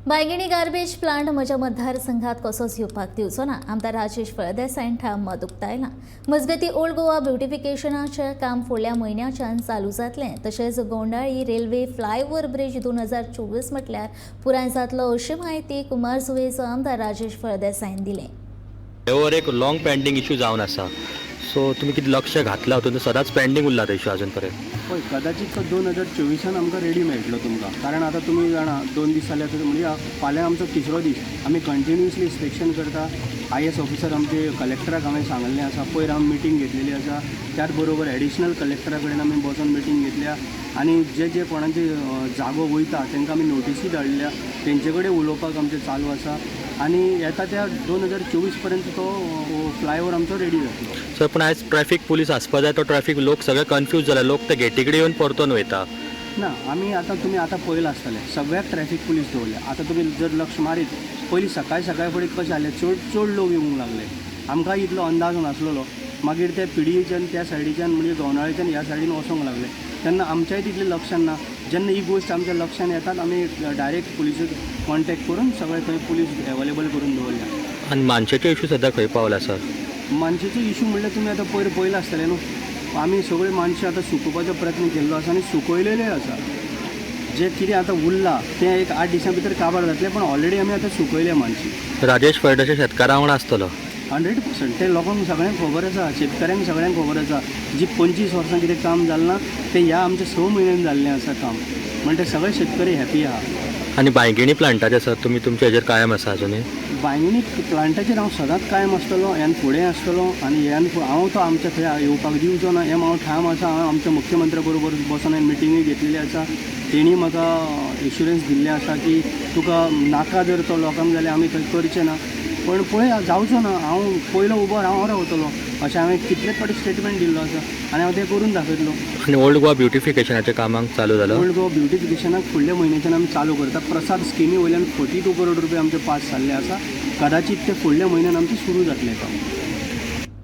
बायगिणी garbage plant म्हज्या मतदारसंघात कसोच येवपाक दिवचो ना. आमदार राजेश फळदेसायन ठाम मत उक्तायलां. मजगतीं ओल्ड गोवा ब्युटिफिकेशनाचें काम फुडल्या म्हयन्याच्यान चालू जातलें. तशेंच गोंडाळी रेल्वे फ्लायओव्हर ब्रिज 2024 म्हटल्यार पुराय जातलो अशी माहिती कुमारजुवेचो आमदार राजेश फळदेसायन दिली. फ्लायओव्हर एक लॉंग पेंडिंग इश्यू जावन आसा, सो तुमी कितें लक्ष घातला हातून? सदांच पेंडिंग उरला तो इश्यू अजून पर्यंत. हय, कदाचित तो 2024 आमकां रेडी मेळटलो तुमकां. कारण आतां तुमी जाणा 2 दीस जाले म्हणजे फाल्यां आमचो तिसरो दीस. आमी कंटिन्युअसली इन्स्पेक्शन करता. IAS ऑफिसर आमचे कलेक्टराक हांवें सांगलेलें आसा. पयर हांव मिटींग घेतलेली आसा. त्याच बरोबर एडिशनल कलेक्टरा कडेन आमी बसून मिटींग घेतल्या आनी जे कोणाचे जागो वयता तांकां आमी नोटीसी धाडल्या. तेंचे कडेन उलोवपाक आमचें चालू आसा आनी येता त्या 2024 पर्यंत तो फ्लायओव्हर आमचो रेडी जातलो. सर, पूण आयज ट्रॅफिक पुलीस आसपा जाय तो ट्रॅफिक लोक सगळे कन्फ्यूज जाला. लोक ते गेटी कडेन येवन परतून वयता. ना, आमी आतां तुमी आतां पयला आसतले सगळ्याक ट्रॅफिक पुलीस दवरले. आतां तुमी जर लक्ष मारीत पयलीं सकाळी फुडें कशें जालें, चड लोक येवंक लागले. आमकां इतलो अंदाज नासलेलो. मागीर ते पिडीच्यान त्या सायडीच्यान म्हणजे गोंडाळीच्यान ह्या सायडीन वचोंक लागले. तेन्ना आमच्याय तितलें लक्षान ना. जेन्ना ही गोश्ट आमच्या लक्षान येतात आमी डायरेक्ट पुलिसेक कॉन्टॅक्ट करून सगळे थंय पुलीस एवेलेबल करून दवरल्या. आनी मानशेचे इश्यू सद्या खंय पावला सर? मानशेचो इश्यू म्हणल्यार तुमी आतां पयला आसतले न्हू. आमी सगळीं मानशां आतां सुकोवपाचो प्रयत्न केल्लो आसा आनी सुकयलेले आसा. जे कितें आतां उरलां तें एक 8 दिसां भितर काबार जातलें, पण ऑलरेडी आमी आतां सुकयल्या मानशी. राजेश फळदेसाय शेतकारा वांगडा आसतलो 100%. ते लोकांक सगळ्यांक खबर आसा, शेतकऱ्यांक सगळ्यांक खबर आसा. जी 25 वर्सां कितें काम जालें ना तें ह्या आमच्या 6 म्हयन्यान जाल्लें आसा काम. म्हणजे ते सगळे शेतकरी हॅपी आहा. आनी बायगिणी प्लांटाचे सर तुमी तुमचे हेजेर कायम आसा अजुनूय? बायगिणी प्लांटाचेर हांव सदांच कायम आसतलो, ह्यान फुडें आसतलो आनी हांव तो आमच्या थंय येवपाक दिवचो ना हें हांव ठाम आसा. हांव आमच्या मुख्यमंत्र्या बरोबर बसून हांवें मिटिंगूय घेतलेली आसा. तेणी म्हाका एश्युरन्स दिल्ले आसा की तुका नाका जर तो लोकांक जाल्यार आमी थंय करचें ना. पण पळय जावचो ना, हांव पयलो उबो रावतलो अशें हांवें कितलेच फावटी स्टेटमेंट दिल्लो आसा आनी हांव तें करून दाखयतलो. आनी ओल्ड गोवा ब्युटिफिकेशनाच्या कामाक चालू जालो? ओल्ड गोवा ब्युटिफिकेशनाक फुडल्या म्हयन्याच्यान आमी चालू करता. प्रसाद स्किमी वयल्यान 42 करोड रुपया आमचे पास जाल्ले आसा. कदाचित ते फुडल्या म्हयन्यान आमचें सुरू जातलें काम.